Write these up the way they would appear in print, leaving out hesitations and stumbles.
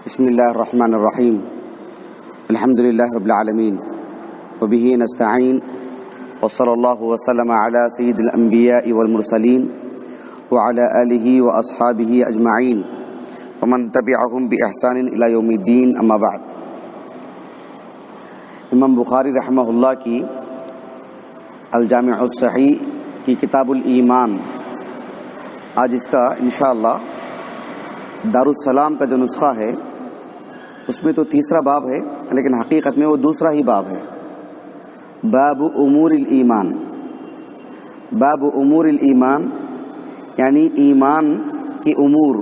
بسم اللہ الرحمن الرحیم الحمد للہ رب العالمین وبہ نستعین وصلی اللہ وسلم علی سید الانبیاء والمرسلین وعلی آلہ واصحابہ اجمعین ومن تبعہم باحسان الی یوم الدین اما بعد۔ امام بخاری رحمہ اللہ کی الجامع الصحیح کی کتاب الایمان، آج اس کا انشاءاللہ دارالسلام کا جو نسخہ ہے اس میں تو تیسرا باب ہے، لیکن حقیقت میں وہ دوسرا ہی باب ہے۔ باب امور الایمان، باب امور الایمان یعنی ایمان کی امور،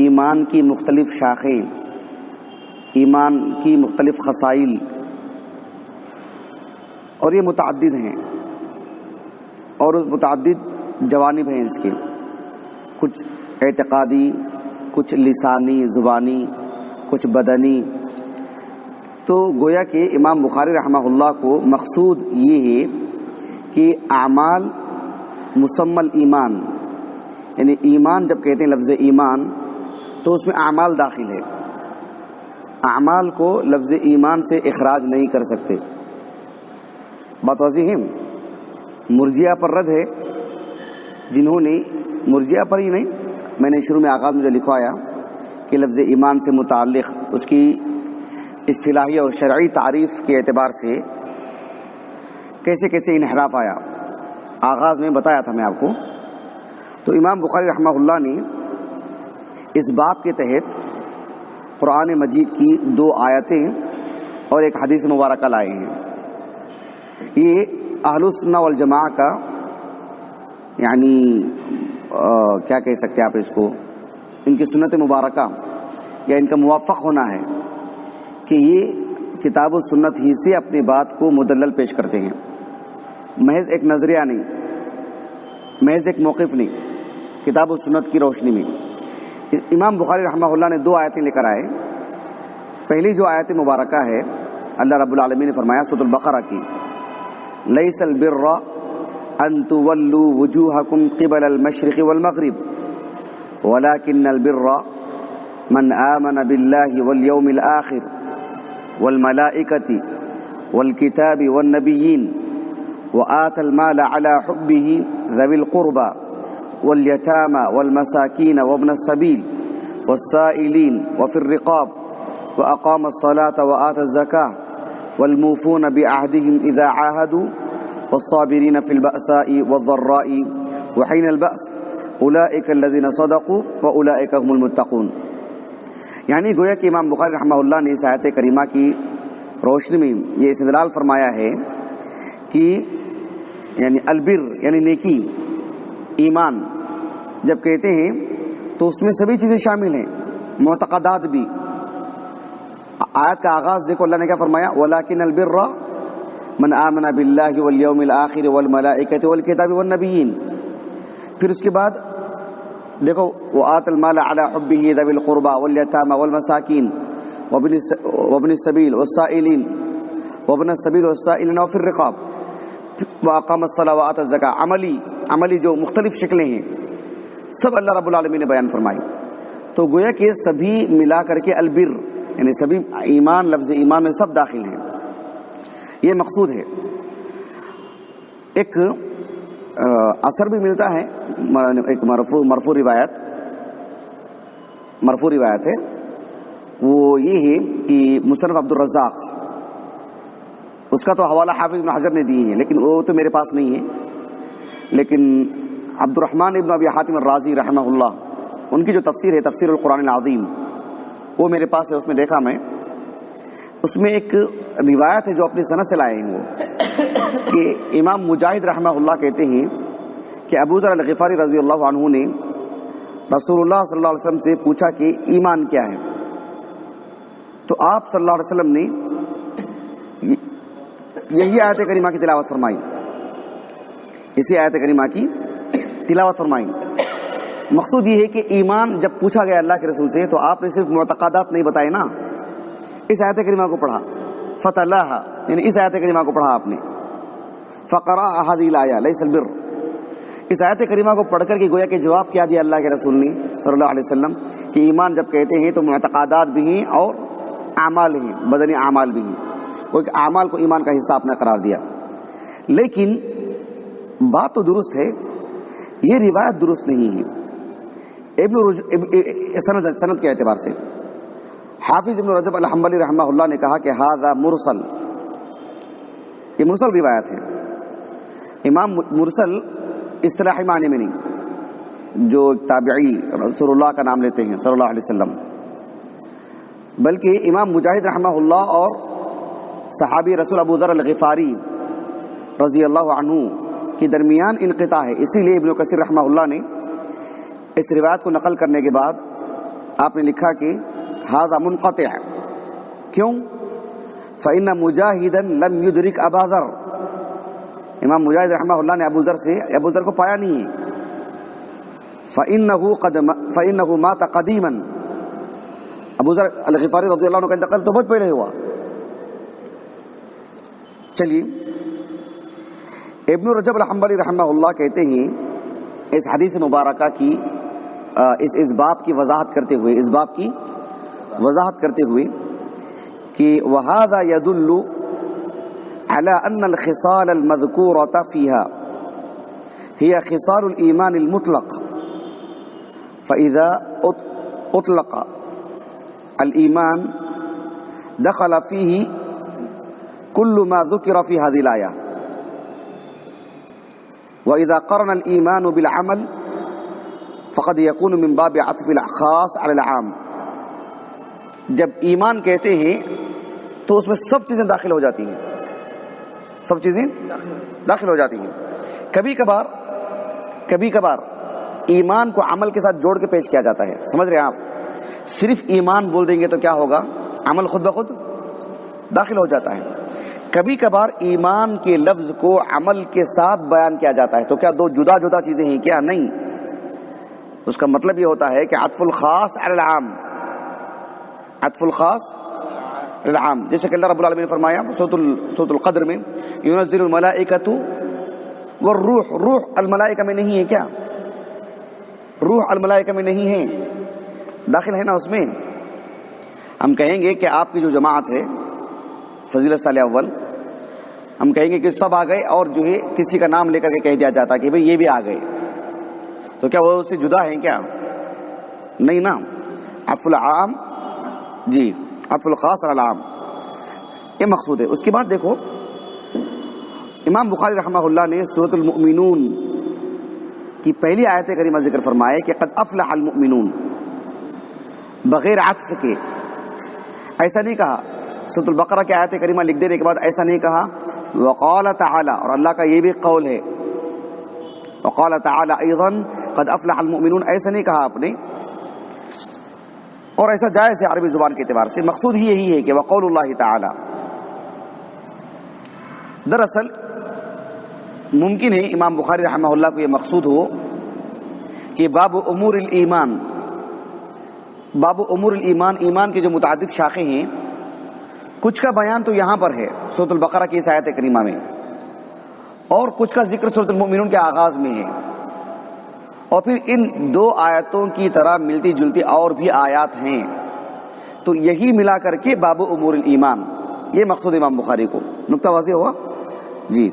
ایمان کی مختلف شاخیں، ایمان کی مختلف خصائل، اور یہ متعدد ہیں اور متعدد جوانب ہیں اس کے، کچھ اعتقادی، کچھ لسانی زبانی، کچھ بدنی۔ تو گویا کہ امام بخاری رحمہ اللہ کو مقصود یہ ہے کہ اعمال مسمى ایمان، یعنی ایمان جب کہتے ہیں لفظ ایمان تو اس میں اعمال داخل ہے، اعمال کو لفظ ایمان سے اخراج نہیں کر سکتے۔ بات واضح ہے؟ مرجئہ پر رد ہے، جنہوں نے مرجئہ پر ہی نہیں، میں نے شروع میں آغاز میں جو لکھوایا کہ لفظ ایمان سے متعلق اس کی اصطلاحی اور شرعی تعریف کے اعتبار سے کیسے کیسے انحراف آیا، آغاز میں بتایا تھا میں آپ کو۔ تو امام بخاری رحمہ اللہ نے اس باب کے تحت قرآن مجید کی 2 آیتیں اور ایک حدیث مبارکہ لائے ہیں۔ یہ اہل السنہ والجماعہ کا یعنی کیا کہہ سکتے آپ اس کو، ان کی سنت مبارکہ یا ان کا موافق ہونا ہے کہ یہ کتاب و سنت ہی سے اپنی بات کو مدلل پیش کرتے ہیں، محض ایک نظریہ نہیں، محض ایک موقف نہیں، کتاب و سنت کی روشنی میں۔ امام بخاری رحمہ اللہ نے 2 آیتیں لے کر آئے۔ پہلی جو آیت مبارکہ ہے، اللہ رب العالمین نے فرمایا سورۃ البقرہ کی، لیس البر ان تولوا وجوہکم قبل المشرق والمغرب ولكن البر من آمن بالله واليوم الآخر والملائكة والكتاب والنبيين وآتى المال على حبه ذوي القربى واليتامى والمساكين وابن السبيل والسائلين وفي الرقاب وأقام الصلاة وآتى الزكاة والموفون بعهدهم إذا عاهدوا والصابرين في البأساء والضراء وحين البأس اولئک الذین صدقوا واولئک هم المتقون۔ یعنی گویا کہ امام بخاری رحمہ اللہ نے اس آیت کریمہ کی روشنی میں یہ استدلال فرمایا ہے کہ یعنی البر یعنی نیکی، ایمان جب کہتے ہیں تو اس میں سبھی چیزیں شامل ہیں، معتقدات بھی۔ آیت کا آغاز دیکھو، اللہ نے کیا فرمایا، ولیکن البر من آمن باللہ والیوم الآخر والملائکۃ والکتاب والنبیین۔ پھر اس کے بعد دیکھو وآت المال علی حبہ ذوی القربى والیتامى والمساکین وابن السبیل والسائلین وفی الرقاب واقام الصلاۃ وآتى الزکاۃ۔ عملی جو مختلف شکلیں ہیں سب اللہ رب العالمین نے بیان فرمائی۔ تو گویا کہ سبھی ملا کر کے البر یعنی سبھی ایمان، لفظ ایمان میں سب داخل ہیں، یہ مقصود ہے۔ ایک اثر بھی ملتا ہے، ایک مرفوع روایت ہے، وہ یہ ہے کہ مصنف عبد الرزاق، اس کا تو حوالہ حافظ ابن حجر نے دی ہے لیکن وہ تو میرے پاس نہیں ہے، لیکن عبد الرحمن ابن ابی حاتم الرازی رحمہ اللہ، ان کی جو تفسیر ہے تفسیر القرآن العظیم، وہ میرے پاس ہے، اس میں دیکھا میں، اس میں ایک روایت ہے جو اپنی سند سے لائے ہیں وہ کہ امام مجاہد رحمہ اللہ کہتے ہیں کہ ابو ذر الغفاری رضی اللہ عنہ نے رسول اللہ صلی اللہ علیہ وسلم سے پوچھا کہ ایمان کیا ہے، تو آپ صلی اللہ علیہ وسلم نے یہی آیت کریمہ کی تلاوت فرمائی، اسی آیت کریمہ کی تلاوت فرمائی۔ مقصود یہ ہے کہ ایمان جب پوچھا گیا اللہ کے رسول سے تو آپ نے صرف معتقدات نہیں بتائے نا، اس آیت کریمہ کو پڑھا، فتلاها یعنی اس آیت کریمہ کو پڑھا آپ نے، فقرأ هذه الآیہ لیس البر، اس آیت کریمہ کو پڑھ کر کے گویا کہ جواب کیا دیا اللہ کے رسول نے صلی اللہ علیہ وسلم کہ ایمان جب کہتے ہیں تو معتقادات بھی ہیں اور اعمال ہیں، بدنی اعمال بھی ہیں، وہ کہ اعمال کو ایمان کا حصہ آپ نے قرار دیا. لیکن بات تو درست ہے، یہ روایت درست نہیں ہے سند کے اعتبار سے. حافظ ابن رجب الحنبلی رحمہ اللہ نے کہا کہ ھذا مرسل، یہ مرسل روایت ہے. امام مرسل اصطلاحی معنی میں نہیں، جو تابعی رسول اللہ کا نام لیتے ہیں صلی اللہ علیہ وسلم، بلکہ امام مجاہد رحمہ اللہ اور صحابی رسول ابو ذر الغفاری رضی اللہ عنہ کے درمیان انقطاع ہے. اسی لیے ابن کثیر رحمہ اللہ نے اس روایت کو نقل کرنے کے بعد آپ نے لکھا کہ ھذا منقطع. کیوں؟ فإن مجاہدا لم يدرك ابا ذر، امام مجاہد رحمہ اللہ نے ابو ذر کو پایا نہیں ہے. فإنه مات قدیما، ابو ذر الغفاری رضی اللہ عنہ کا انتقال تو بہت پہلے ہوا. چلیے، ابن رجب الحنبلی رحمہ اللہ کہتے ہیں اس حدیث مبارکہ کی اس باب کی وضاحت کرتے ہوئے کہ وَهَذَا يَدُلُّ عَلَى أَنَّ الْخِصَالَ الْمَذْكُورَةَ فِيهَا هي خصال الإيمان المطلق، فإذا أطلق الإيمان دخل فيه كل ما ذكر في هذه الآية، وإذا قرن الإيمان بالعمل فقد يكون من باب عطف الخاص على العام. جب ایمان کہتے ہیں تو اس میں سب چیزیں داخل ہو جاتی ہیں، سب چیزیں داخل ہو جاتی ہیں. کبھی کبھار ایمان کو عمل کے ساتھ جوڑ کے پیش کیا جاتا ہے. سمجھ رہے ہیں آپ؟ صرف ایمان بول دیں گے تو کیا ہوگا؟ عمل خود بخود داخل ہو جاتا ہے. کبھی کبھار ایمان کے لفظ کو عمل کے ساتھ بیان کیا جاتا ہے. تو کیا دو جدا جدا چیزیں ہیں کیا؟ نہیں. اس کا مطلب یہ ہوتا ہے کہ عطف الخاص علی العام، عطف الخاص علی العام. جیسے کہ اللہ رب العالمین نے فرمایا سورۃ القدر میں ينزل الملائکۃ والروح، روح الملائکہ میں نہیں ہے کیا؟ روح الملائکہ میں نہیں ہے، داخل ہے نا اس میں. ہم کہیں گے کہ آپ کی جو جماعت ہے فضیلت سال اول، ہم کہیں گے کہ سب آ گئے اور جو ہے کسی کا نام لے کر کے کہہ دیا جاتا کہ بھئی یہ بھی آ گئے، تو کیا وہ اس سے جدا ہیں کیا؟ نہیں نا. عطف العام، جی عطف الخاص علی العام، یہ مقصود ہے. اس کے بعد دیکھو امام بخاری رحمہ اللہ نے سورۃ المؤمنون کی پہلی آیت کریمہ ذکر فرمائے کہ قد افلح المؤمنون، بغیر عطف کے. ایسا نہیں کہا. سورۃ البقرہ کی آیت کریمہ لکھ دینے کے بعد ایسا نہیں کہا وقال تعالی، اور اللہ کا یہ بھی قول ہے وقال تعالی ایضا قد افلح المؤمنون، ایسا نہیں کہا آپ نے. اور ایسا جائز ہے عربی زبان کے اعتبار سے. مقصود ہی یہی ہے کہ وقول اللہ تعالی. دراصل ممکن ہے امام بخاری رحمہ اللہ کو یہ مقصود ہو کہ باب امور الایمان، ایمان کے جو متعدد شاخیں ہیں کچھ کا بیان تو یہاں پر ہے سورۃ البقرہ کی اس آیت کریمہ میں، اور کچھ کا ذکر سورۃ المؤمنون کے آغاز میں ہے، اور پھر ان دو آیتوں کی طرح ملتی جلتی اور بھی آیات ہیں. تو یہی ملا کر کے باب امور الایمان، یہ مقصود امام بخاری کو. نقطہ واضح ہوا جی.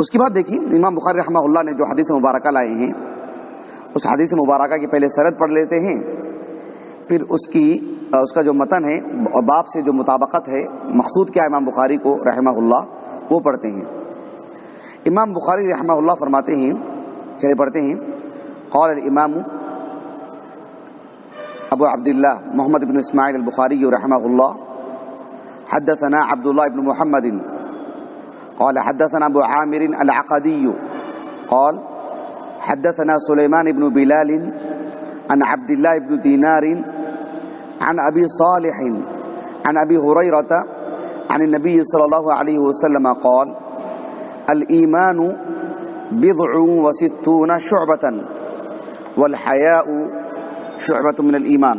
اس کے بعد دیکھیے امام بخاری رحمہ اللہ نے جو حدیث مبارکہ لائے ہیں، اس حدیث مبارکہ کی پہلے سند پڑھ لیتے ہیں، پھر اس کا جو متن ہے اور باب سے جو مطابقت ہے، مقصود کیا امام بخاری کو رحمہ اللہ، وہ پڑھتے ہیں. امام بخاری رحمہ اللہ فرماتے ہیں، چلے پڑھتے ہیں. قال الامام ابو عبداللہ محمد بن اسماعیل البخاری رحمہ اللہ حدثنا عبد الله بن محمد قال حدثنا ابو عامر العقدي قال حدثنا سليمان بن بلال عن عبد الله بن دينار عن ابي صالح عن ابي هريره عن النبي صلى الله عليه وسلم قال الايمان بضع وستون شعبة والحیاء شعبة من الایمان.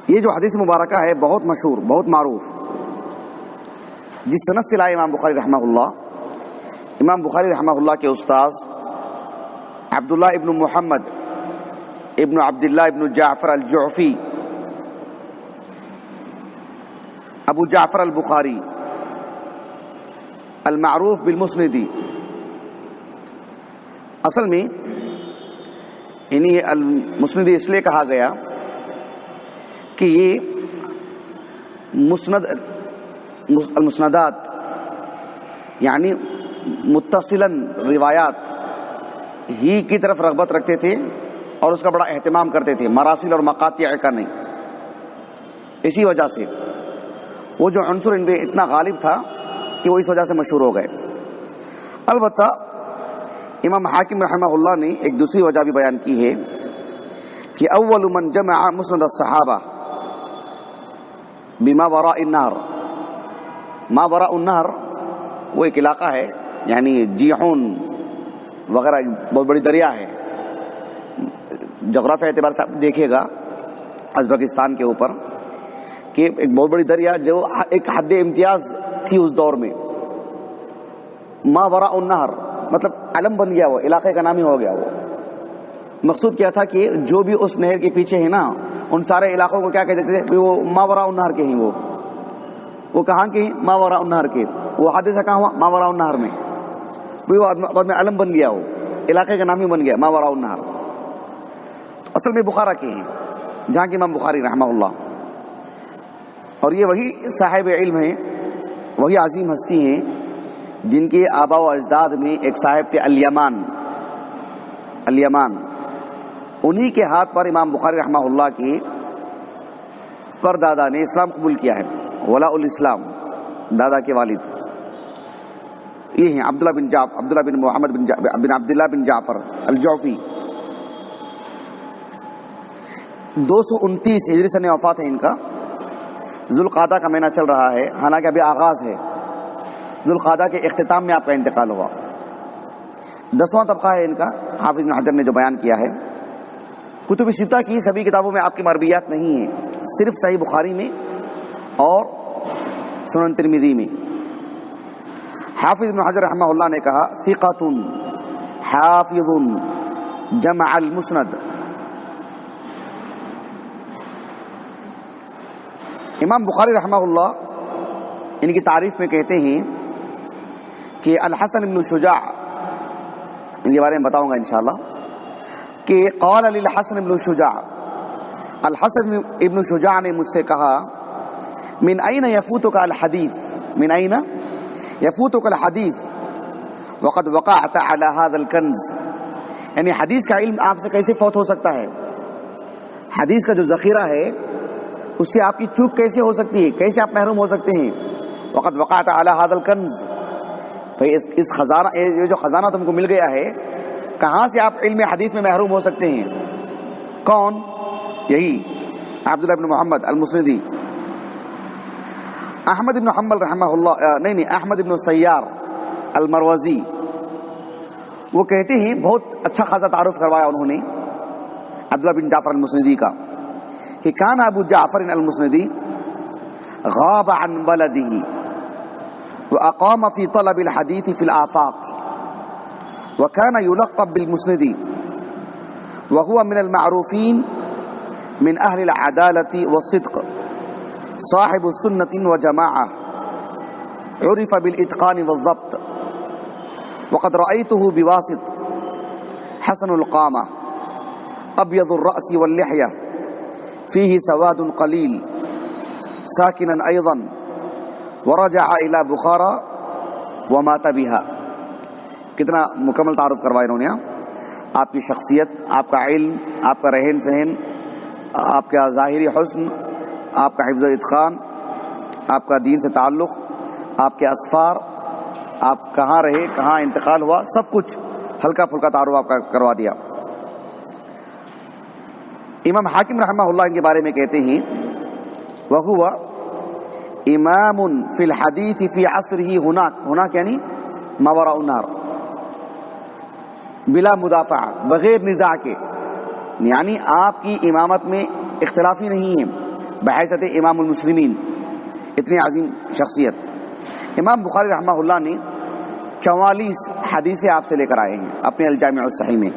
یہ جو حدیث مبارکہ ہے بہت مشہور، بہت معروف، جس سند سے لائے امام بخاری رحمہ اللہ امام بخاری رحمہ اللہ کے استاذ عبداللہ ابن محمد ابن عبداللہ ابن جعفر الجعفی ابو جعفر البخاری المعروف بالمسندی، اصل میں انہیں المسندی اس لیے کہا گیا کہ یہ المسندات یعنی متصلاً روایات ہی کی طرف رغبت رکھتے تھے اور اس کا بڑا اہتمام کرتے تھے، مراسل اور مقاطع کا نہیں۔ اسی وجہ سے وہ جو عنصر ان پہ اتنا غالب تھا کہ وہ اس وجہ سے مشہور ہو گئے۔ البتہ امام حاکم رحمہ اللہ نے ایک دوسری وجہ بھی بیان کی ہے کہ اول من جمع مسند الصحابہ بما وراء النہر، ما وراء النہر وہ ایک علاقہ ہے، یعنی جیحون وغیرہ بہت بڑی دریا ہے، جغرافیہ اعتبار سے آپ دیکھیے گا ازبکستان کے اوپر کہ ایک بہت بڑی دریا جو ایک حد امتیاز تھی اس دور میں۔ ما وراء النہر مطلب علم بن گیا، وہ علاقے کا نام ہی ہو گیا۔ وہ مقصود کیا تھا کہ جو بھی اس نہر کے پیچھے ہیں نا ان سارے علاقوں کو کیا کہتے تھے، وہ ما وراء النہر کے ہیں۔ وہ کہاں کے ہیں؟ ما وراء النہر کے۔ وہ حادثہ کہاں ہوا؟ ما وراء النہر میں۔ وہ بعد میں علم بن گیا، وہ علاقے کا نام ہی بن گیا ما وراء النہر۔ اصل میں بخارا کے ہیں جہاں کے امام بخاری رحمہ اللہ، اور یہ وہی صاحب علم ہیں، وہی عظیم ہستی ہیں جن کے آباء و اجداد میں ایک صاحب تھے الیمان۔ انہی کے ہاتھ پر امام بخاری رحمہ اللہ کے پردادا نے اسلام قبول کیا ہے، ولاء الاسلام، دادا کے والد یہ ہیں عبداللہ بن محمد بن عبداللہ بن جعفر الجعفی۔ 229 ہجری سن وفات ہے ان کا۔ ذوالقعدہ کا مہینہ چل رہا ہے، حالانکہ ابھی آغاز ہے، ذوالقعدہ کے اختتام میں آپ کا انتقال ہوا۔ 10واں طبقہ ہے ان کا، حافظ ابن حجر نے جو بیان کیا ہے۔ کتب ستہ کی سبھی کتابوں میں آپ کی مرویات نہیں ہیں، صرف صحیح بخاری میں اور سنن ترمذی میں۔ حافظ ابن حجر رحمہ اللہ نے کہا ثقۃ حافظ جمع المسند۔ امام بخاری رحمہ اللہ ان کی تعریف میں کہتے ہیں کہ الحسن بن شجاع، ان کے بارے میں بتاؤں گا انشاءاللہ، کہ قال للحسن بن شجاع، الحسن ابن شجاع نے مجھ سے کہا من این یفوتک الحدیث، من این یفوتک الحدیث وقد وقعت علی هذا الکنز، یعنی حدیث کا علم آپ سے کیسے فوت ہو سکتا ہے؟ حدیث کا جو ذخیرہ ہے اس سے آپ کی چوک کیسے ہو سکتی ہے؟ کیسے آپ محروم ہو سکتے ہیں؟ وقد وقعت علی هذا الکنز، بھئی اس خزانہ، یہ جو خزانہ تم کو مل گیا ہے، کہاں سے آپ علم حدیث میں محروم ہو سکتے ہیں؟ کون؟ یہی عبداللہ بن محمد المسندی۔ احمد بن حنبل رحمہ اللہ، نہیں احمد بن سیار المروزی، وہ کہتے ہیں بہت اچھا خاصا تعارف کروایا انہوں نے عبداللہ بن جعفر المسندی کا، کہ کان ابو جعفر المسندی غاب عن بلده واقام في طلب الحديث في الآفاق وكان يلقب بالمسندي وهو من المعروفين من أهل العدالة والصدق صاحب السنة وجماعة عرف بالإتقان والضبط وقد رأيته بواسط حسن القامة أبيض الرأس واللحية فيه سواد قليل ساكنا أيضا ورجع إلى بخارى ومات بها۔ کتنا مکمل تعارف کروایا انہوں نے آپ کی شخصیت، آپ کا علم، آپ کا رہن سہن، آپ کا ظاہری حسن، آپ کا حفظ و اتقان، آپ کا دین سے تعلق، آپ کے اسفار، آپ کہاں رہے، کہاں انتقال ہوا، سب کچھ ہلکا پھلکا تعارف آپ کا کروا دیا۔ امام حاکم رحمہ اللہ ان کے بارے میں کہتے ہیں وَهُوَ امام فی الحدیث فی عصرہ ہناک یعنی ما وراء النہر، بلا مدافع، بغیر نزاع کے، یعنی آپ کی امامت میں اختلافی نہیں ہے، بحیثیت امام المسلمین، اتنی عظیم شخصیت۔ امام بخاری رحمہ اللہ نے 44 حدیثیں آپ سے لے کر آئے ہیں اپنے الجامع الصحیح میں۔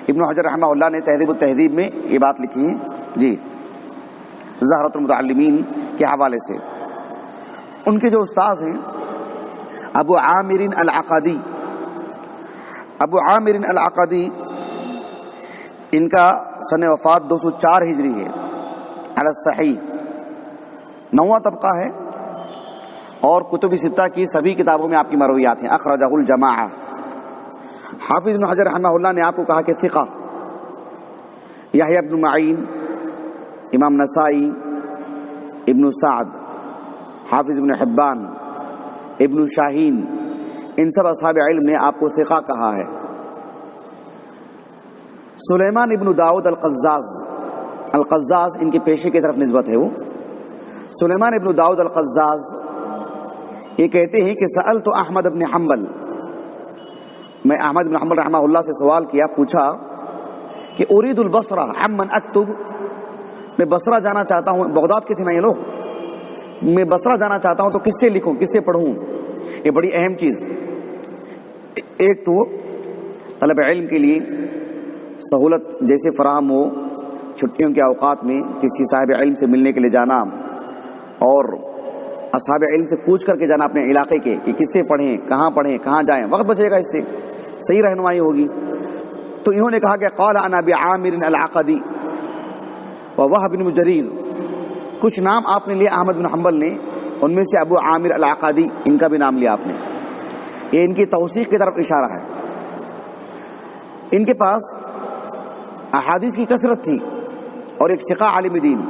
ابن حجر رحمہ اللہ نے تہذیب التہذیب میں یہ بات لکھی ہے جی، زہرۃ المتعلمین کے حوالے سے۔ ان کے جو استاذ ہیں ابو عامر العقدی، ابو عامر العقدی، ان کا سن وفات 204 ہجری ہے علی الصحیح، 9واں طبقہ ہے، اور کتب ستہ کی سبھی کتابوں میں آپ کی مرویات ہیں، اخرجہ الجماعہ۔ حافظ ابن حجر رحمہ اللہ نے آپ کو کہا کہ ثقہ، یحییٰ ابن معین، امام نسائی، ابن سعد، حافظ ابن حبان، ابن شاہین، ان سب اصحاب علم نے آپ کو ثقہ کہا ہے۔ سلیمان ابن داؤد القزاز ان کے پیشے کی طرف نسبت ہے وہ۔ سلیمان ابن داؤد القزاز یہ کہتے ہیں کہ سألت احمد بن حنبل، میں احمد بن حنبل رحمہ اللہ سے سوال کیا، پوچھا کہ اريد البصرہ عمن اکتب، میں بصرہ جانا چاہتا ہوں، بغداد کے تھے نا یہ لوگ، میں بصرہ جانا چاہتا ہوں تو کس سے لکھوں، کس سے پڑھوں؟ یہ بڑی اہم چیز، ایک تو طلب علم کے لیے سہولت جیسے فراہم ہو، چھٹیوں کے اوقات میں کسی صاحب علم سے ملنے کے لیے جانا، اور اصحاب علم سے پوچھ کر کے جانا اپنے علاقے کے کہ کس سے پڑھیں، کہاں جائیں، وقت بچے گا، اس سے صحیح رہنمائی ہوگی۔ تو انہوں نے کہا کہ قال انا ابی عامر العقدی ووهب بن جریر، کچھ نام آپ نے لیا احمد بن حنبل نے، ان میں سے ابو عامر العقدی ان کا بھی نام لیا آپ نے، یہ ان کی توثیق کی طرف اشارہ ہے۔ ان کے پاس احادیث کی کثرت تھی، اور ایک ثقہ عالم دین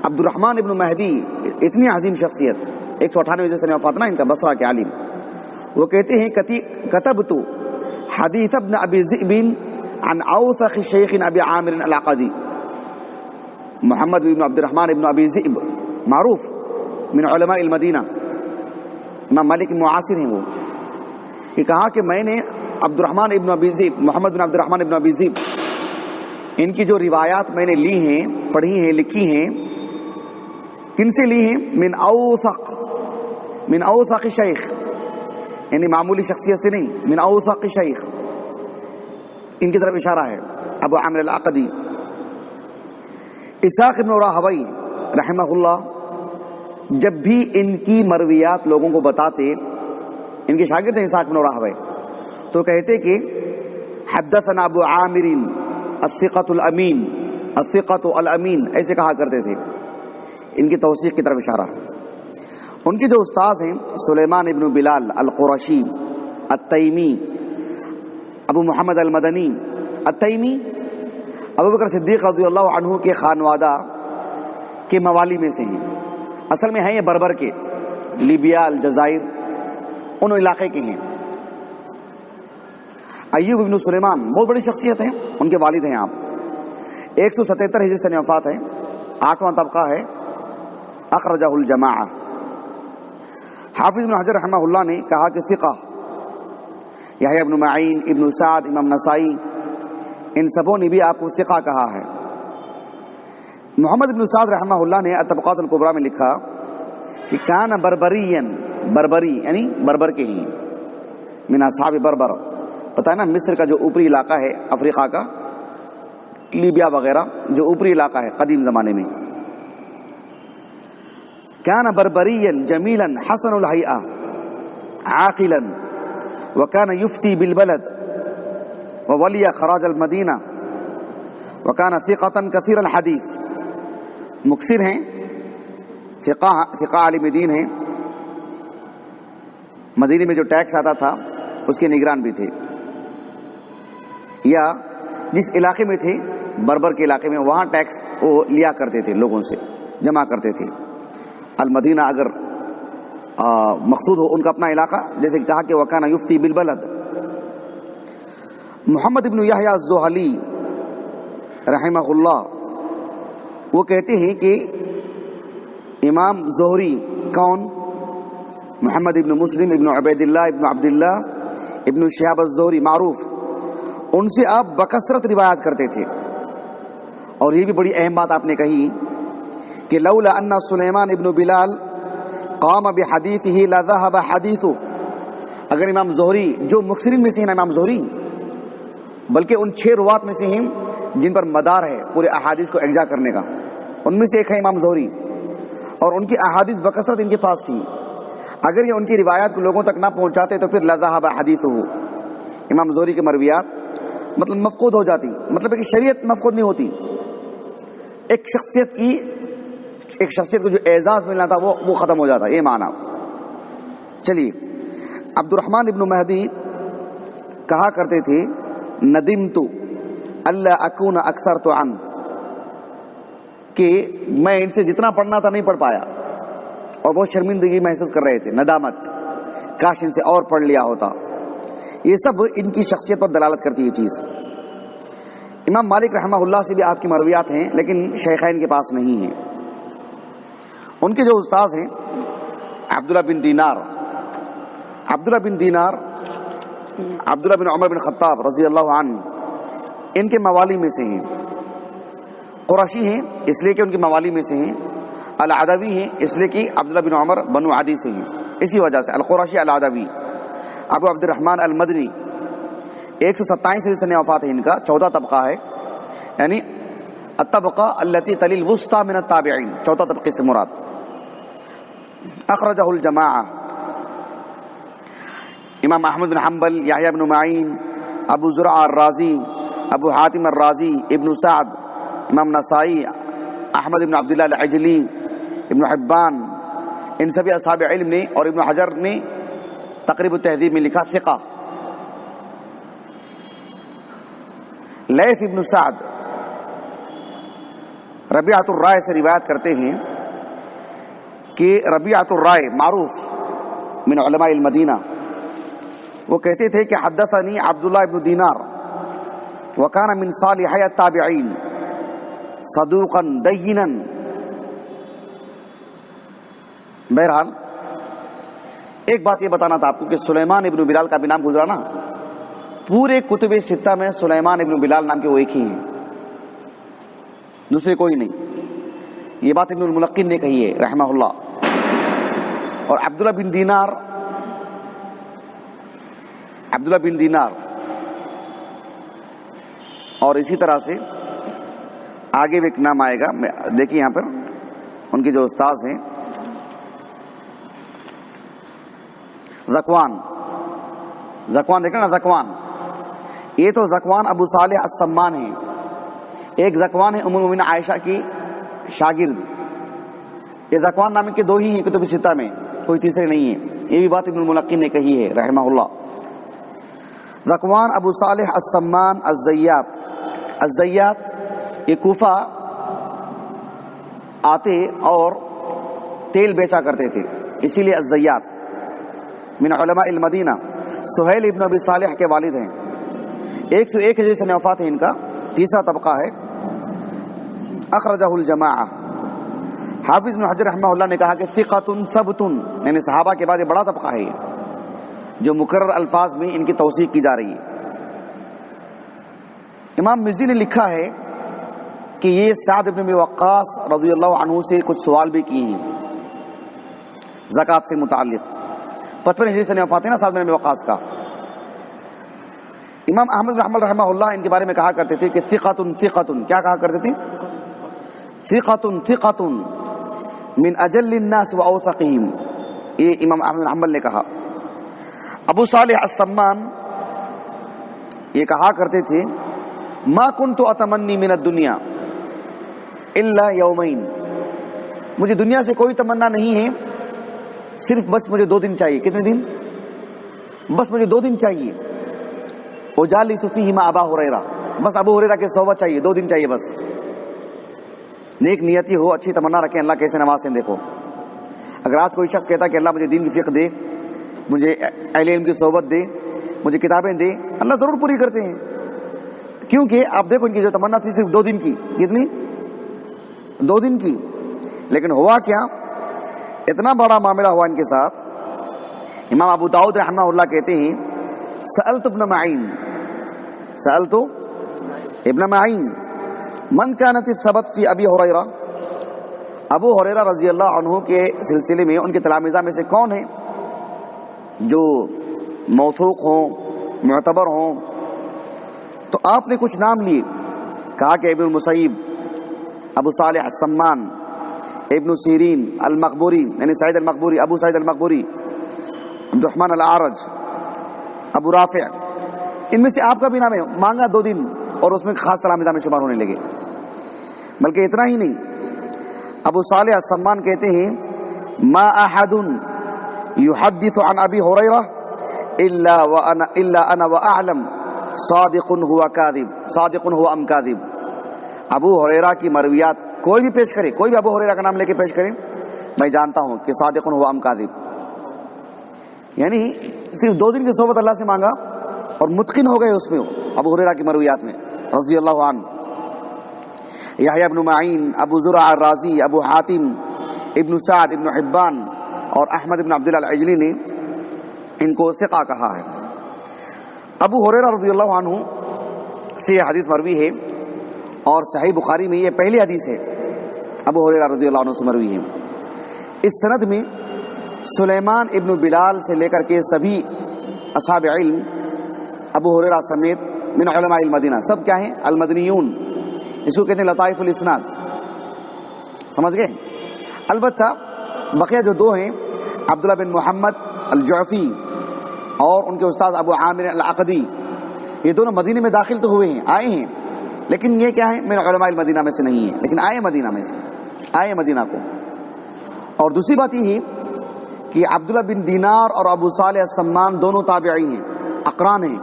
عبد الرحمن ابن مہدی، اتنی عظیم شخصیت، 198 جیسے وفات نا ان کا، بصرہ کے عالم، وہ کہتے ہیں کتبت حدیث ابن ابی ذئب عن اوثق شیخ ابی عامر العقدی، محمد بن عبد الرحمن ابن ابی ذئب معروف من علماء المدینہ، امام مالک معاصر ہیں وہ، کہ کہا کہ میں نے عبد الرحمن ابن ابی ذئب، محمد بن عبد الرحمن ابن ابی ذئب، ان کی جو روایات میں نے لی ہیں، پڑھی ہیں، لکھی ہیں، کن سے لی ہیں؟ من اوثق شیخ، یعنی معمولی شخصیت سے نہیں، من اوثق شیخ، ان کی طرف اشارہ ہے ابو عامر العقدی۔ اسحاق ابن راہوی رحمہ اللہ جب بھی ان کی مرویات لوگوں کو بتاتے، ان کے شاگرد ہیں اسحاق ابن راہوی، تو کہتے کہ حدثنا ابو عامر الثقۃ الامین، الثقۃ الامین، ایسے کہا کرتے تھے، ان کی توثیق کی طرف اشارہ۔ ان کے جو استاذ ہیں سلیمان ابن بلال القرشی التیمی، ابو محمد المدنی التیمی، ابو بکر صدیق رضی اللہ عنہ کے خانوادہ کے موالی میں سے ہیں، اصل میں ہیں یہ بربر کے، لیبیا، الجزائر، ان علاقے کے ہیں۔ ایوب ابن سلیمان بہت بڑی شخصیت ہیں، ان کے والد ہیں آپ، 177 ہجری سے وفات ہے، 8واں طبقہ ہے، اخرجہ الجماعہ۔ حافظ ابن حجر رحمہ اللہ نے کہا کہ ثقہ، یحییٰ ابن معین، ابن سعد، امام نسائی، ان سبوں نے بھی آپ کو ثقہ کہا ہے۔ محمد ابن سعد رحمہ اللہ نے الطبقات الکبریٰ میں لکھا کہ کان بربرین، بربری یعنی بربر کے ہی، من اصحاب بربر، پتہ ہے نا مصر کا جو اوپری علاقہ ہے، افریقہ کا، لیبیا وغیرہ جو اوپری علاقہ ہے قدیم زمانے میں، کان بربریا جمیلا حسن الہیئہ عاقلا وکان یفتی بالبلد وولی خراج المدینہ وکان ثقۃ کثیر الحدیث، مکثر ہیں، ثقہ عالم دین ہیں، مدینے میں جو ٹیکس آتا تھا اس کے نگران بھی تھے، یا جس علاقے میں تھے بربر کے علاقے میں، وہاں ٹیکس وہ لیا کرتے تھے، لوگوں سے جمع کرتے تھے۔ المدینہ اگر مقصود ہو ان کا اپنا علاقہ، جیسے کہا کہ وکان یفتی بالبلد۔ محمد ابن یحییٰ الزہلی رحمہ اللہ وہ کہتے ہیں کہ امام زہری کون؟ محمد ابن مسلم ابن عبید اللہ ابن عبداللہ ابن شہاب الزہری معروف، ان سے آپ بکثرت روایات کرتے تھے۔ اور یہ بھی بڑی اہم بات آپ نے کہی کہ لولا ان سلیمان ابن بلال قام بحدیثہ لذهب حدیثہ، اگر امام زہری جو مکثرین میں سے ہیں امام زہری، بلکہ ان 6 روات میں سے ہیں جن پر مدار ہے پورے احادیث کو اجزا کرنے کا، ان میں سے ایک ہے امام زہری، اور ان کی احادیث بکثرت ان کے پاس تھی. اگر یہ ان کی روایات کو لوگوں تک نہ پہنچاتے تو پھر لذهب حدیثہ، امام زہری کے مرویات مطلب مفقود ہو جاتی. مطلب ہے کہ شریعت مفقود نہیں ہوتی، ایک شخصیت کو جو اعزاز ملنا تھا وہ ختم ہو جاتا، یہ معنی. چلیے، عبد الرحمن ابن مہدی کہا کرتے تھے ندمت اللہ اکون اکثرت عن، کہ میں ان سے جتنا پڑھنا تھا نہیں پڑھ پایا، اور بہت شرمندگی محسوس کر رہے تھے، ندامت، کاش ان سے اور پڑھ لیا ہوتا. یہ سب ان کی شخصیت پر دلالت کرتی ہے چیز. امام مالک رحمہ اللہ سے بھی آپ کی مرویات ہیں لیکن شیخین کے پاس نہیں ہیں. ان کے جو استاذ ہیں عبداللہ بن دینار، عبداللہ بن عمر بن خطاب رضی اللہ عنہ، ان کے موالی میں سے ہیں. قرشی ہیں اس لیے کہ ان کے موالی میں سے ہیں. العدوی ہیں اس لیے کہ عبداللہ بن عمر بنو عدی سے ہیں، اسی وجہ سے القرشی العدوی. ابو عبد الرحمن المدنی 127 سنہ وفات ہے ان کا، 14 طبقہ ہے، یعنی الطبقہ التي تلی الوسطى من التابعین، 14 طبقے سے مراد. اخرجہ الجماعہ، امام احمد بن حنبل، یحییٰ بن معین، ابو زرع الرازی، ابو حاتم الرازی، ابن سعد، امام نسائی، احمد بن عبداللہ العجلی، ابن حبان، ان سبھی اصحاب علم نے، اور ابن حجر نے تقریب التہذیب میں لکھا ثقہ. لیث ابن سعد ربیعۃ الرائے سے روایت کرتے ہیں کہ ربیعۃ الرائے معروف من علماء المدینہ، وہ کہتے تھے کہ حدثنی عبداللہ ابن دینار وکان من صالحی التابعین صدوقا دینا. بہرحال ایک بات یہ بتانا تھا آپ کو کہ سلیمان ابن بلال کا بھی نام گزرا نا، پورے کتب ستہ میں سلیمان ابن بلال نام کے وہ ایک ہی ہیں، دوسرے کوئی نہیں. یہ بات ابن الملقن نے کہی ہے رحمہ اللہ. اور عبداللہ بن دینار اور اسی طرح سے آگے بھی ایک نام آئے گا، دیکھیے یہاں پر ان کے جو استاذ ہیں زکوان دیکھیں نا، زکوان، یہ تو زکوان ابو صالح السمان ہیں. ایک زکوان ہے ام المؤمنین عائشہ کی شاگرد. یہ زکوان نام کے 2 ہی ہیں کتب ستہ میں، کوئی تیسرے نہیں ہے. یہ بھی بات ابن الملقن نے کہی ہے رحمہ اللہ. زکوان ابو صالح السمان الزیات یہ کوفہ آتے اور تیل بیچا کرتے تھے، اسی لیے الزیات. من علماء المدینہ، سہیل ابن ابی صالح کے والد ہیں. 101 ہجری سنہ وفات ہے ان کا، تیسرا طبقہ ہے. اخرجہ الجماعہ. حافظ بن حجر رحمہ اللہ نے کہا کہ ثقۃ ثبت، یعنی صحابہ کے بعد یہ بڑا طبقہ ہے جو مکرر الفاظ میں ان کی توثیق کی جا رہی ہے. امام مزی نے لکھا ہے کہ یہ سعد بن ابی وقاص رضی اللہ عنہ سے کچھ سوال بھی کیے ہیں زکوٰۃ سے متعلق. 55 ہجری سے وفات ہے نا سعد بن ابی وقاص کا. امام احمد بن حنبل رحمہ اللہ ان کے بارے میں کہا کرتے تھے کہ ثقۃ، کیا کہا کرتے تھے؟ ثقۃ من اجل الناس واوثقهم، یہ امام احمد بن حنبل نے کہا. ابو صالح السمان یہ کہا کرتے تھے ما كنت اتمنی من الدنیا الا یومین، مجھے دنیا سے کوئی تمنا نہیں ہے، صرف بس مجھے 2 دن چاہیے. کتنے دن؟ بس مجھے 2 دن چاہیے. اجالس فیہما ابا ہریرہ، بس ابو ہریرہ کے صحبت چاہیے، 2 دن چاہیے بس. نیک نیتی ہو، اچھی تمنا رکھیں، اللہ کیسے نوازتے ہیں. دیکھو اگر آج کوئی شخص کہتا ہے کہ اللہ مجھے دین کی فقہ دے، مجھے اہل علم کی صحبت دے، مجھے کتابیں دے، اللہ ضرور پوری کرتے ہیں. کیونکہ آپ دیکھو ان کی جو تمنا تھی صرف 2 دن کی. کتنی؟ 2 دن کی. لیکن ہوا کیا؟ اتنا بڑا معاملہ ہوا ان کے ساتھ. امام ابو داؤد رحمہ اللہ کہتے ہیں سألت ابن معین من كانت الثبت فی ابی ہریرہ، ابو ہریرہ رضی اللہ عنہ کے سلسلے میں ان کے تلامذہ میں سے کون ہے جو موثوق ہوں، معتبر ہوں. تو آپ نے کچھ نام لیے، کہا کہ ابن المسیب، ابو صالح السمان، ابن سیرین المقبوری یعنی سعید المقبوری، ابو سعید المقبوری، عبد الرحمن الاعرج، ابو رافع. ان میں سے آپ کا بھی نام ہے. مانگا 2 دن اور اس میں خاص تلامذہ میں شمار ہونے لگے. بلکہ اتنا ہی نہیں، ابو صالح السمان کہتے ہیں ما احد يحدث عن ابي هريره الا انا واعلم صادق هو كاذب صادق هو ام كاذب. ابو ہریرہ کی مرویات کوئی بھی پیش کرے، کوئی بھی ابو ہریرہ کا نام لے کے پیش کرے، میں جانتا ہوں کہ صادق هو ام كاذب. یعنی صرف 2 دن کی صحبت اللہ سے مانگا اور متقن ہو گئے اس میں، ابو ہریرہ کی مرویات میں رضی اللہ عنہ. یحییٰ ابن معین، ابو زرع الرازی، ابو حاتم، ابن سعد، ابن حبان اور احمد ابن عبداللہ العجلی نے ان کو ثقہ کہا ہے. ابو ہریرہ رضی اللہ عنہ سے یہ حدیث مروی ہے اور صحیح بخاری میں یہ پہلی حدیث ہے ابو ہریرہ رضی اللہ عنہ سے مروی ہے. اس سند میں سلیمان ابن بلال سے لے کر کے سبھی اصحاب علم ابو ہریرہ سمیت من علماء المدینہ، سب کیا ہیں؟ المدنیون. اس کو کہتے ہیں لطائف الاسناد. سمجھ گئے؟ البتہ بقیہ جو 2 ہیں، عبداللہ بن محمد الجعفی اور ان کے استاد ابو عامر العقدی، یہ دونوں مدینے میں داخل تو ہوئے ہیں، آئے ہیں، لیکن یہ کیا ہے؟ من علماء المدینہ میں سے نہیں ہے، لیکن آئے مدینہ میں سے، آئے مدینہ کو. اور دوسری بات یہ ہے کہ عبداللہ بن دینار اور ابو صالح السمان دونوں تابعی ہیں، اقران ہیں.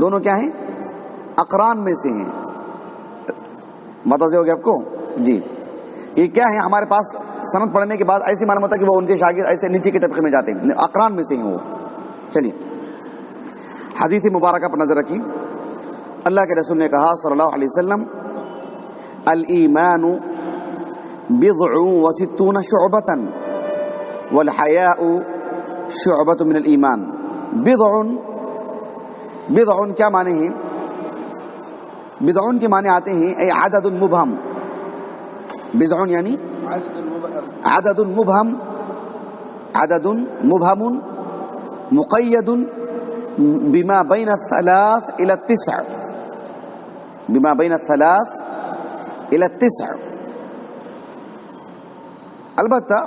دونوں کیا ہیں؟ اقران میں سے ہیں. متوجہ ہو گیا آپ کو؟ جی. یہ کیا ہے؟ ہمارے پاس سند پڑھنے کے بعد ایسی معلوم ہوتا ہے کہ وہ ان کے شاگرد ایسے نیچے کے طبقے میں جاتے ہیں، اقران میں سے ہیں وہ. چلیے حدیث مبارکہ پر نظر رکھیں. اللہ کے رسول نے کہا صلی اللہ علیہ وسلم الایمان بضع وستون شعبۃ والحیاء شعبۃ من الایمان. بضع کیا معنی ہیں؟ بضع کے معنی آتے ہیں اے عدد مبہم. بضع یعنی عدد مبہم، عدد مبہم مقید بما بین 3 الى 9، بما بین 3 الى 9. البتہ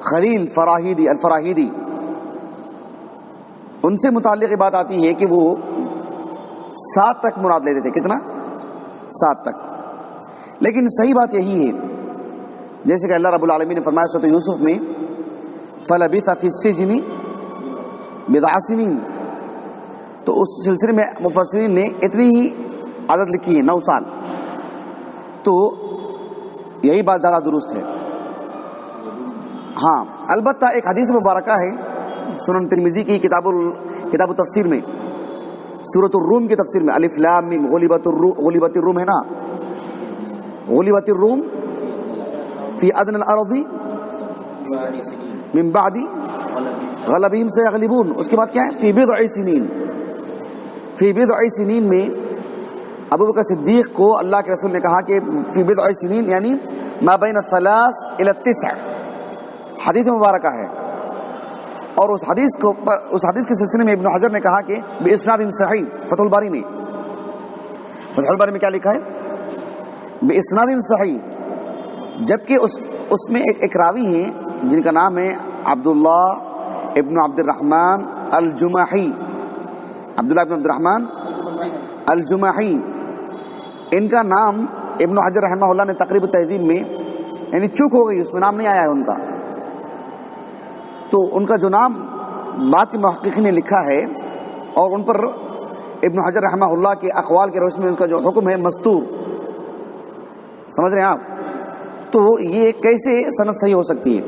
خلیل فراہیدی الفراہیدی ان سے متعلق یہ بات آتی ہے کہ وہ 7 تک مراد لیتے تھے. کتنا؟ 7 تک. لیکن صحیح بات یہی ہے جیسے کہ اللہ رب العالمین نے فرمایا سورۃ یوسف میں فلبث فی السجن بضع سنین. تو اس سلسلے میں مفسرین نے اتنی ہی عدد لکھی ہے 9 سال. تو یہی بات زیادہ درست ہے. ہاں البتہ ایک حدیث مبارکہ ہے سنن ترمذی کی کتاب التفسیر میں، سورۃ الروم کی تفسیر میں، الف لام میم غلبت الروم ہے نا، غلبت الروم فی ادنى الارض من بعد غلبهم سيغلبون. اس کے بعد کیا ہے؟ فی بضع سنین. فی بضع سنین میں ابو بکر صدیق کو اللہ کے رسول نے کہا کہ فی بضع سنین یعنی ما بین 3 الى 9. حدیث مبارکہ ہے. اور اس حدیث کے سلسلے میں ابن حجر نے کہا کہ باسناد صحیح، فتح الباری میں، فتح الباری میں کیا لکھا ہے؟ باسناد صحیح. جبکہ اس میں ایک راوی ہیں جن کا نام ہے عبداللہ ابن عبد الرحمن الجمحی، عبداللہ ابن عبد الرحمن الجمحی. ان کا نام ابن حجر رحمہ اللہ نے تقریب التہذیب میں یعنی چوک ہو گئی، اس میں نام نہیں آیا ہے ان کا. تو ان کا جو نام بعد کے محققین نے لکھا ہے اور ان پر ابن حجر رحمہ اللہ کے اقوال کے روش میں ان کا جو حکم ہے مستور. سمجھ رہے ہیں آپ؟ تو یہ کیسے سند صحیح ہو سکتی ہے؟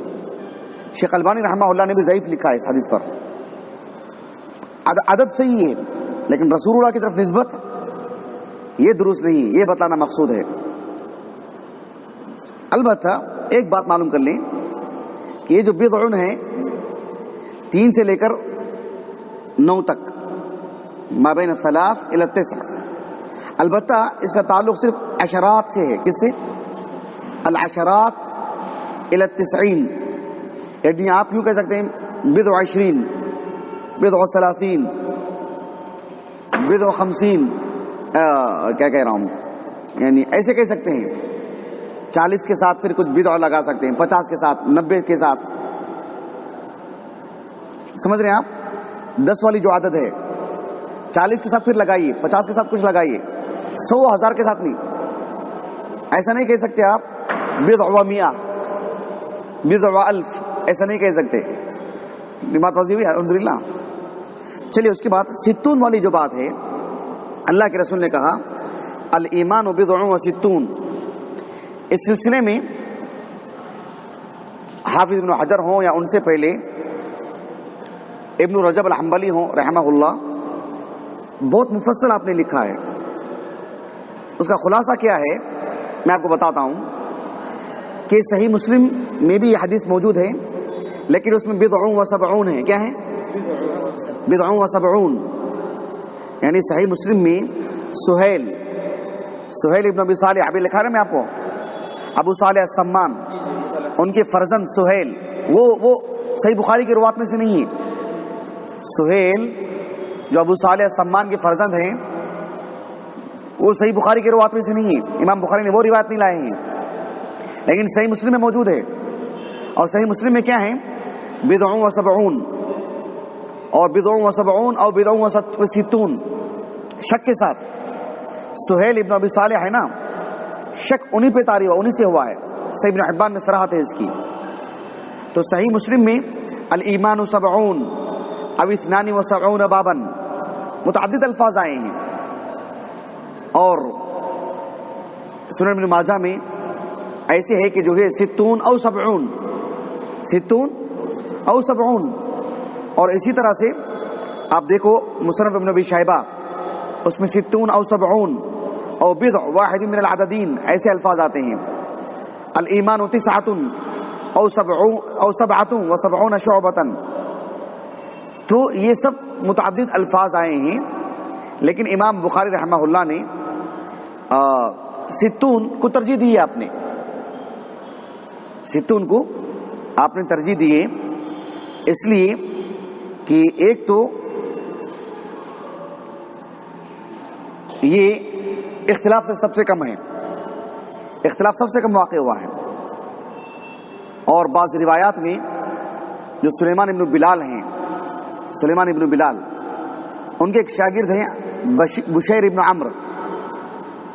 شیخ البانی رحمہ اللہ نے بھی ضعیف لکھا ہے اس حدیث پر. عدد صحیح ہے لیکن رسول اللہ کی طرف نسبت یہ درست نہیں، یہ بتانا مقصود ہے. البتہ ایک بات معلوم کر لیں کہ یہ جو بضع ہے 3 سے لے کر 9 تک، ما بین 3 الى 9. البتہ اس کا تعلق صرف عشرات سے ہے. کس سے؟ العشرات الى 90. یعنی آپ یوں کہہ سکتے ہیں بضع 20 بضع و ثلاثین، بضع و خمسین، کیا کہہ رہا ہوں، یعنی ایسے کہہ سکتے ہیں 40 کے ساتھ پھر کچھ بضع لگا سکتے ہیں، 50 کے ساتھ، 90 کے ساتھ، سمجھ رہے ہیں آپ؟ 10 والی جو عدد ہے 40 کے ساتھ پھر لگائیے، 50 کے ساتھ کچھ لگائیے، 100 1000 کے ساتھ نہیں، ایسا نہیں کہہ سکتے آپ بضع و مئہ، بضع و الف، ایسا نہیں کہہ سکتے، بات واضح ہوئی الحمدللہ۔ چلیے اس کے بعد 60 والی جو بات ہے، اللہ کے رسول نے کہا الایمان بضع و ستون، اس سلسلے میں حافظ ابن حجر ہوں یا ان سے پہلے ابن رجب الحنبلی ہوں رحمہ اللہ، بہت مفصل آپ نے لکھا ہے۔ اس کا خلاصہ کیا ہے میں آپ کو بتاتا ہوں کہ صحیح مسلم میں بھی یہ حدیث موجود ہے، لیکن اس میں بضع و سبعون ہے، کیا ہے؟ بضع و سبعون، یعنی صحیح مسلم میں سہیل ابن ابی صالح، ابھی لکھا رہا میں آپ کو، ابو صالح السمان، ان کے فرزند سہیل، وہ صحیح بخاری کی روایت میں سے نہیں ہے۔ سہیل جو ابو صالح السمان کے فرزند ہیں وہ صحیح بخاری کی روایت میں سے نہیں ہے، امام بخاری نے وہ روایت نہیں لائے ہیں، لیکن صحیح مسلم میں موجود ہے۔ اور صحیح مسلم میں کیا ہے؟ بضع و سبعون، اور بضع و سبعون اور بضع و ستون، شک کے ساتھ۔ سہیل ابن ابی صالح ہے نا، شک انہی پہ طاری ہوا، انہی سے ہوا ہے، صحیح ابن حبان میں صراحت ہے اس کی۔ تو صحیح مسلم میں الایمان سبعون او اثنان و سبعون بابا، متعدد الفاظ آئے ہیں۔ اور سنن ابن ماجہ میں ایسے ہے کہ جو ہے 60 او 70، 60 او 70، اور اسی طرح سے آپ دیکھو مصنف ابن ابی شیبہ، اس میں 60 او 70 او بضع واحد من العددین، ایسے الفاظ آتے ہیں۔ الایمان 9 او 7 و 70 شعبۃ، تو یہ سب متعدد الفاظ آئے ہیں، لیکن امام بخاری رحمہ اللہ نے 60 کو ترجیح دی ہے، آپ نے 60 کو آپ نے ترجیح دی ہے، اس لیے کہ ایک تو یہ اختلاف سے سب سے کم ہے، اختلاف سب سے کم واقع ہوا ہے۔ اور بعض روایات میں جو سلیمان ابن بلال ہیں، سلیمان ابن بلال، ان کے ایک شاگرد ہیں بشیر ابن عمرو،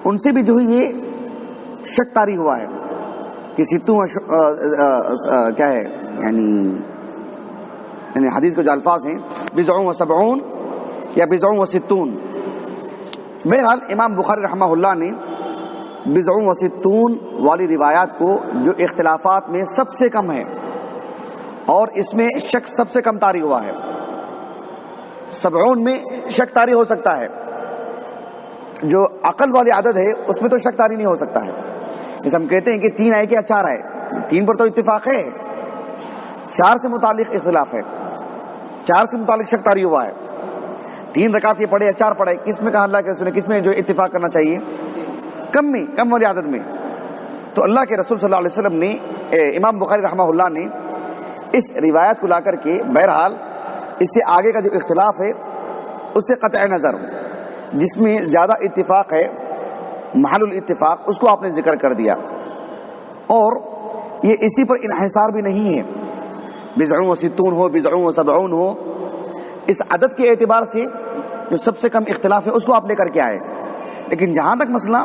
ان سے بھی جو ہے یہ شک طاری ہوا ہے کہ 60 کیا ہے، یعنی حدیث کے جو الفاظ ہیں بضع و 70 یا بضع و 60۔ بہرحال امام بخاری رحمہ اللہ نے بضع و 60 والی روایات کو جو اختلافات میں سب سے کم ہے اور اس میں شک سب سے کم طاری ہوا ہے، 70 میں شک طاری ہو سکتا ہے، جو عقل والی عدد ہے اس میں تو شک طاری نہیں ہو سکتا ہے۔ جیسے ہم کہتے ہیں کہ 3 آئے کیا 4 آئے، 3 پر تو اتفاق ہے، 4 سے متعلق اختلاف ہے، 4 سے متعلق شک طاری ہوا ہے، 3 رکعت یہ پڑھے یا 4 پڑھے، کس میں کہا اللہ کے رسول نے، کس میں جو اتفاق کرنا چاہیے؟ کم میں، کم والی عدد میں۔ تو اللہ کے رسول صلی اللہ علیہ وسلم نے، امام بخاری رحمہ اللہ نے اس روایت کو لا کر کے بہرحال اس سے آگے کا جو اختلاف ہے اس سے قطع نظر، جس میں زیادہ اتفاق ہے، محل الاتفاق، اس کو آپ نے ذکر کر دیا۔ اور یہ اسی پر انحصار بھی نہیں ہے، بضع و 60 ہو، بضع و 70 ہو، اس عدد کے اعتبار سے جو سب سے کم اختلاف ہے اس کو آپ لے کر کے آئے۔ لیکن جہاں تک مسئلہ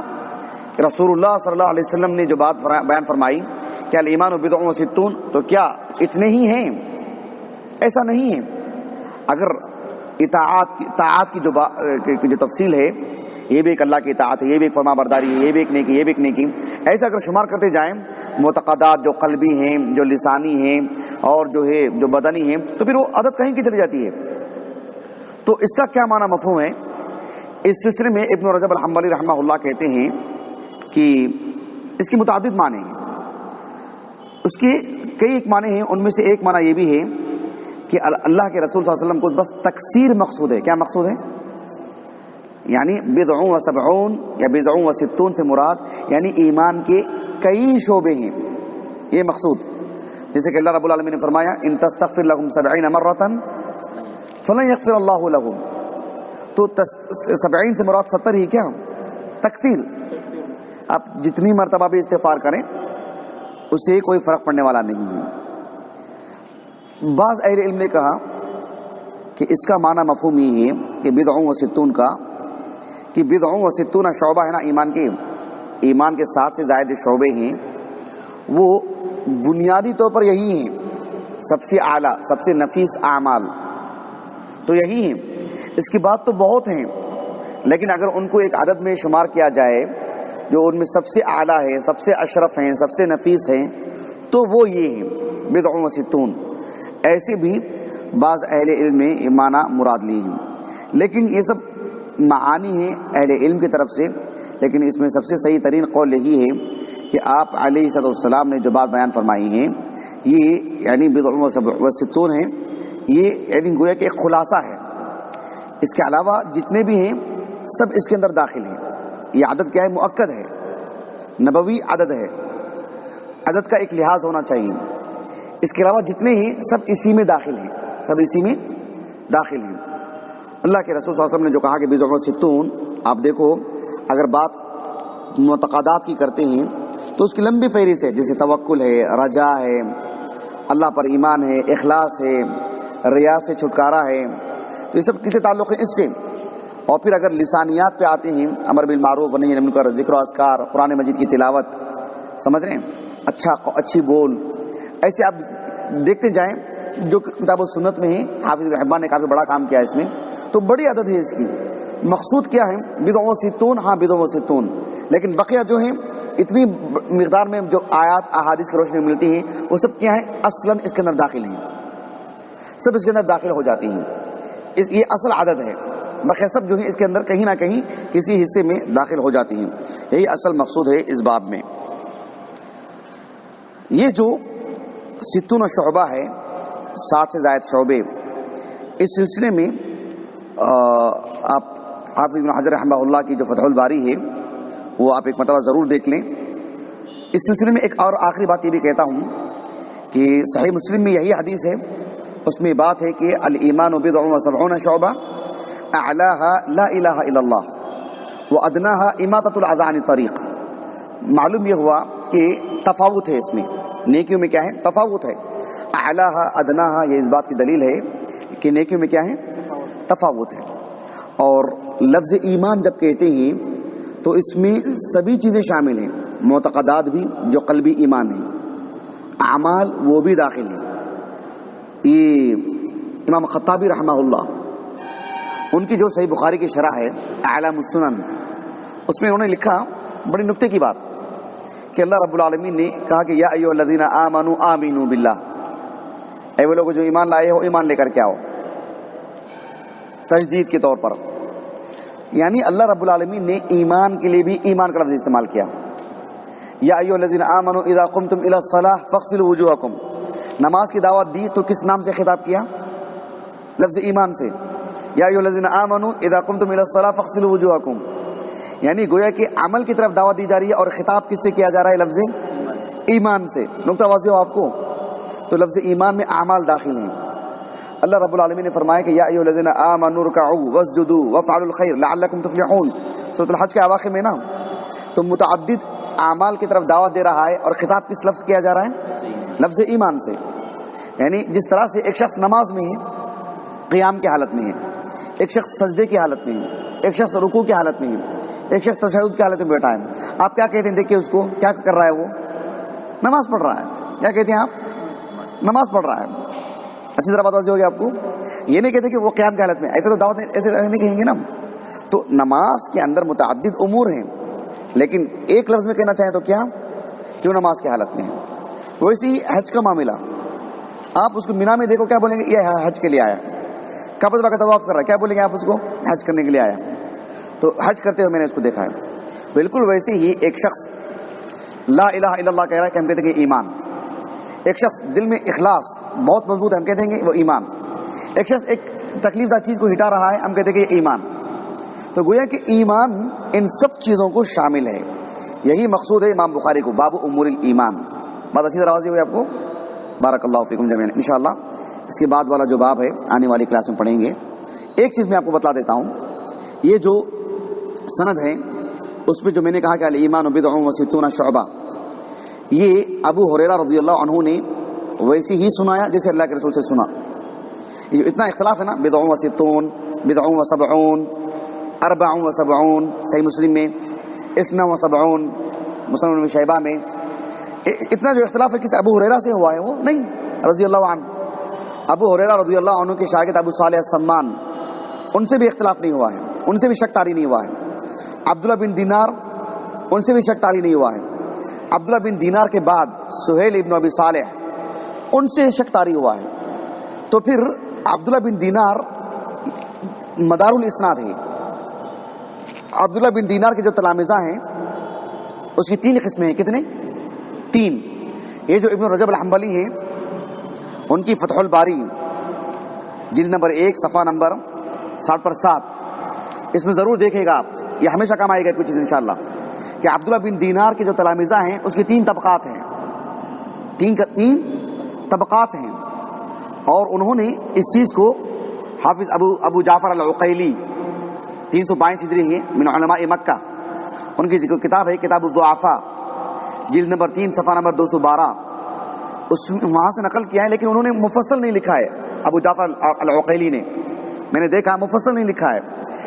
رسول اللہ صلی اللہ علیہ وسلم نے جو بات بیان فرمائی کہ الایمان بضع و 60، تو کیا اتنے ہی ہیں؟ ایسا نہیں ہے۔ اگر اطاعت کی جو تفصیل ہے، یہ بھی ایک اللہ کی اطاعت ہے، یہ بھی ایک فرما برداری ہے، یہ بھی ایک نیکی، یہ بھی ایک نیکی، ایسا اگر شمار کرتے جائیں معتقدات جو قلبی ہیں، جو لسانی ہیں اور جو ہے جو بدنی ہیں، تو پھر وہ عدد کہیں کی چلی جاتی ہے۔ تو اس کا کیا معنی مفہوم ہے؟ اس سلسلے میں ابن رجب الحنبلی رحمہ اللہ کہتے ہیں کہ اس کی متعدد معنی ہیں، اس کے کئی ایک معنی ہیں، ان میں سے ایک معنی یہ بھی ہے کہ اللہ کے رسول صلی اللہ علیہ وسلم کو بس تکثیر مقصود ہے۔ کیا مقصود ہے؟ یعنی بضع و 70 یا بضع و 60 سے مراد یعنی ایمان کے کئی شعبے ہیں، یہ مقصود۔ جیسے کہ اللہ رب العالمین نے فرمایا ان تستغفر لهم 70 مرة فلن یغفر اللہ لہم، تو 70 سے مراد 70 ہی کیا؟ تکثیر. آپ جتنی مرتبہ بھی استغفار کریں اسے کوئی فرق پڑنے والا نہیں ہے. بعض اہل علم نے کہا کہ اس کا معنی مفہوم یہ ہے کہ بضع و ستون کا، کہ بضع و ستون شعبہ ہے نا ایمان کے 60 سے زائد شعبے ہیں، وہ بنیادی طور پر یہی ہیں، سب سے اعلیٰ سب سے نفیس اعمال تو یہی ہیں. اس کی بات تو بہت ہیں، لیکن اگر ان کو ایک عدد میں شمار کیا جائے جو ان میں سب سے اعلیٰ ہے، سب سے اشرف ہیں، سب سے نفیس ہیں، تو وہ یہ ہیں بضع و ستون. ایسے بھی بعض اہل علم نے معنی مراد لی ہیں، لیکن یہ سب معانی ہیں اہل علم کی طرف سے. لیکن اس میں سب سے صحیح ترین قول یہی ہے کہ آپ علیہ السلام نے جو بات بیان فرمائی ہیں یہ یعنی بضع و ستون ہیں، یہ یعنی گویا کہ ایک خلاصہ ہے. اس کے علاوہ جتنے بھی ہیں سب اس کے اندر داخل ہیں. یہ عدد کیا ہے؟ مؤکد ہے، نبوی عدد ہے. عدد کا ایک لحاظ ہونا چاہیے. اس کے علاوہ جتنے ہیں سب اسی میں داخل ہیں، سب اسی میں داخل ہیں. اللہ کے رسول صلی اللہ علیہ وسلم نے جو کہا کہ بضع و ستون، آپ دیکھو اگر بات معتقدات کی کرتے ہیں تو اس کی لمبی فہرست ہے، جیسے توکل ہے، رجا ہے، اللہ پر ایمان ہے، اخلاص ہے، ریا سے چھٹکارا ہے. تو یہ سب کس سے تعلق ہے؟ اس سے. اور پھر اگر لسانیات پہ آتے ہیں، امر بالمعروف و نہی عن المنکر، ذکر و اذکار، قرآن مجید کی تلاوت، سمجھ رہے ہیں، اچھی بول، ایسے آپ دیکھتے جائیں جو کتاب و سنت میں ہیں. حافظ ابن حبان نے کافی بڑا کام کیا اس میں، تو بڑی عدد ہے اس کی. مقصود کیا ہے؟ بضع و ستون. ہاں بضع و ستون، لیکن بقیہ جو ہیں اتنی مقدار میں جو آیات احادیث کی روشنی ملتی ہیں وہ سب کیا ہیں؟ اصلاً اس کے اندر داخل ہیں، سب اس کے اندر داخل ہو جاتی ہیں. یہ اصل عدد ہے. بقیہ سب جو ہیں اس کے اندر کہیں نہ کہیں کسی حصے میں داخل ہو جاتی ہیں. یہی اصل مقصود ہے اس باب میں. یہ جو 60 شعبہ ہے، 60 سے زائد شعبے، اس سلسلے میں آپ حافظ ابن حجر رحمہ اللہ کی جو فتح الباری ہے وہ آپ ایک مرتبہ ضرور دیکھ لیں. اس سلسلے میں ایک اور آخری بات یہ بھی کہتا ہوں کہ صحیح مسلم میں یہی حدیث ہے، اس میں بات ہے کہ الایمان بضع و سبعون شعبہ اعلاها لا الہ الا اللہ وادناها اماطۃ الاذى عن الطریق. معلوم یہ ہوا کہ تفاوت ہے اس میں، نیکیوں میں کیا ہے؟ تفاوت ہے. اعلاها ادناها یہ اس بات کی دلیل ہے کہ نیکیوں میں کیا ہے؟ تفاوت ہے. اور لفظ ایمان جب کہتے ہیں تو اس میں سبھی چیزیں شامل ہیں، معتقدات بھی جو قلبی ایمان ہیں، اعمال وہ بھی داخل ہیں. یہ امام خطابی رحمہ اللہ ان کی جو صحیح بخاری کی شرح ہے اعلام السنن، اس میں انہوں نے لکھا بڑی نکتے کی بات کہ اللہ رب العالمین نے کہا کہ یا ایھا الذین آمنوا آمنوا باللہ، اے وہ لوگ جو ایمان لائے ہو ایمان لے کر کے آؤ، تجدید کے طور پر. یعنی اللہ رب العالمین نے ایمان کے لیے بھی ایمان کا لفظ استعمال کیا. یا ایھا الذین آمنوا اذا قمتم الی الصلاۃ فاغسلوا وجوہکم، نماز کی دعوت دی تو کس نام سے خطاب کیا؟ لفظ ایمان سے. یا ایھا الذین آمنوا اذا قمتم الی الصلاۃ فاغسلوا وجوہکم، یعنی گویا کہ عمل کی طرف دعوت دی جا رہی ہے اور خطاب کس سے کیا جا رہا ہے؟ لفظ ایمان سے. نقطہ واضح ہو آپ کو؟ تو لفظ ایمان میں اعمال داخل ہیں. اللہ رب العالمین نے فرمایا کہ یا ایھا الذین آمنوا ارکعوا واسجدوا وافعلوا الخیر لعلکم تفلحون، سورۃ الحج کے اواخر میں نا. تو متعدد اعمال کی طرف دعوت دے رہا ہے اور خطاب کس لفظ کیا جا رہا ہے؟ لفظ ایمان سے. یعنی جس طرح سے ایک شخص نماز میں ہے، قیام کی حالت میں ہے، ایک شخص سجدے کی حالت میں ہے، ایک شخص رکوع کی حالت میں ہے، ایک شخص تشہد کی حالت میں بیٹھا ہے، آپ کیا کہتے ہیں؟ دیکھیے اس کو کیا کر رہا ہے، وہ نماز پڑھ رہا ہے. کیا کہتے ہیں آپ؟ نماز پڑھ رہا ہے. اچھی طرح بات واضح ہوگی آپ کو. یہ نہیں کہتے کہ وہ قیام کی حالت میں، ایسے تو دعوت ایسے نہیں کہیں گے نا. تو نماز کے اندر متعدد امور ہیں، لیکن ایک لفظ میں کہنا چاہیں تو کیا؟ کہ وہ نماز کی حالت میں ہے. ویسے ہی حج کا معاملہ، آپ اس کو مینا میں دیکھو کیا بولیں گے؟ یہ حج کے لیے آیا. کعبۃ اللہ کا طواف کر رہا ہے، کیا بولیں گے آپ اس کو؟ حج کرنے کے لیے آیا. تو حج کرتے ہوئے میں نے اس کو دیکھا ہے. بالکل ویسے ہی ایک شخص لا الہ الا اللہ کہہ رہا ہے کہ ہم کہتے ہیں کہ ایمان. ایک شخص دل میں اخلاص بہت مضبوط ہے، ہم کہتے ہیں کہ وہ ایمان. ایک شخص ایک تکلیف دہ چیز کو ہٹا رہا ہے، ہم کہتے ہیں کہ یہ ایمان. تو گویا کہ ایمان ان سب چیزوں کو شامل ہے. یہی مقصود ہے امام بخاری کو باب امور الایمان. بات اچھی طرح واضح ہوئی آپ کو؟ بارک اللہ فیکم جمیعا. انشاءاللہ اس کے بعد والا جو باب ہے آنے والی کلاس میں پڑھیں گے. ایک چیز میں آپ کو بتلا دیتا ہوں, یہ جو سند ہے اس میں جو میں نے کہا کہ الایمان بضع و ستون شعبہ, یہ ابو ہریرہ رضی اللہ عنہ نے ویسے ہی سنایا جیسے اللہ کے رسول سے سنا. یہ جو اتنا اختلاف ہے نا, بضع و ستون, بضع و سبعون, اربع و سبعون صحیح مسلم میں, اثنا و سبعون مسلم بن شیبہ میں, اتنا جو اختلاف ہے کسی ابو ہریرہ سے ہوا ہے وہ نہیں رضی اللہ عنہ. ابو ہریرہ رضی اللہ عنہ کے شاگرد ابو صالح السمان, ان سے بھی اختلاف نہیں ہوا ہے, ان سے بھی شک طاری نہیں ہوا ہے. عبداللہ بن دینار, ان سے بھی شک طاری نہیں ہوا ہے. عبداللہ بن دینار کے بعد سہیل ابن ابی صالح, ان سے شک طاری ہوا ہے. تو پھر عبداللہ بن دینار مدار الاسناد ہے. عبداللہ بن دینار کے جو تلامذہ ہیں اس کی 3 قسمیں ہیں. کتنے؟ 3. یہ جو ابن رجب الحنبلی ہیں ان کی فتح الباری جلد نمبر 1 صفحہ نمبر 60 پر 7, اس میں ضرور دیکھے گا آپ, یہ ہمیشہ کام آئے گا کچھ چیز انشاءاللہ, کہ عبداللہ بن دینار کے جو تلامذہ ہیں اس کی 3 طبقات ہیں. 3 طبقات ہیں, اور انہوں نے اس چیز کو حافظ ابو جعفر العقیلی 322 ہجری ہیں من علماء مکہ, ان کی کتاب ہے کتاب الضعفاء جلد نمبر 3 صفحہ نمبر 212, اس وہاں سے نقل کیا ہے, لیکن انہوں نے مفصل نہیں لکھا ہے. ابو جعفر العقیلی نے, میں نے دیکھا مفصل نہیں لکھا ہے,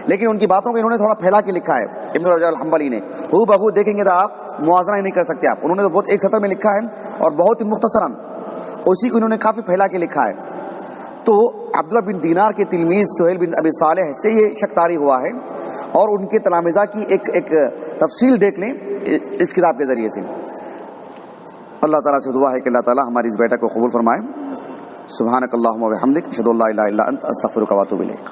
لیکن ان کی باتوں کو انہوں نے تھوڑا پھیلا کے لکھا ہے. ابن رجب الحنبلی نے ہو بہو دیکھیں گے تو آپ موازنہ ہی نہیں کر سکتے آپ. انہوں نے تو بہت ایک سطر میں لکھا ہے اور بہت ہی مختصراً, اسی کو انہوں نے کافی پھیلا کے لکھا ہے. تو عبداللہ بن دینار کے تلمیذ سہیل بن ابی صالح سے یہ شک طاری ہوا ہے, اور ان کے تلامذہ کی ایک تفصیل دیکھ لیں اس کتاب کے ذریعے سے. اللہ تعالیٰ سے دعا ہے کہ اللہ تعالیٰ ہماری اس بیٹھک کو قبول فرمائے. سبحانک اللہم و بحمدک اشہد ان لا الہ الا انت استغفرک و اتوب الیک.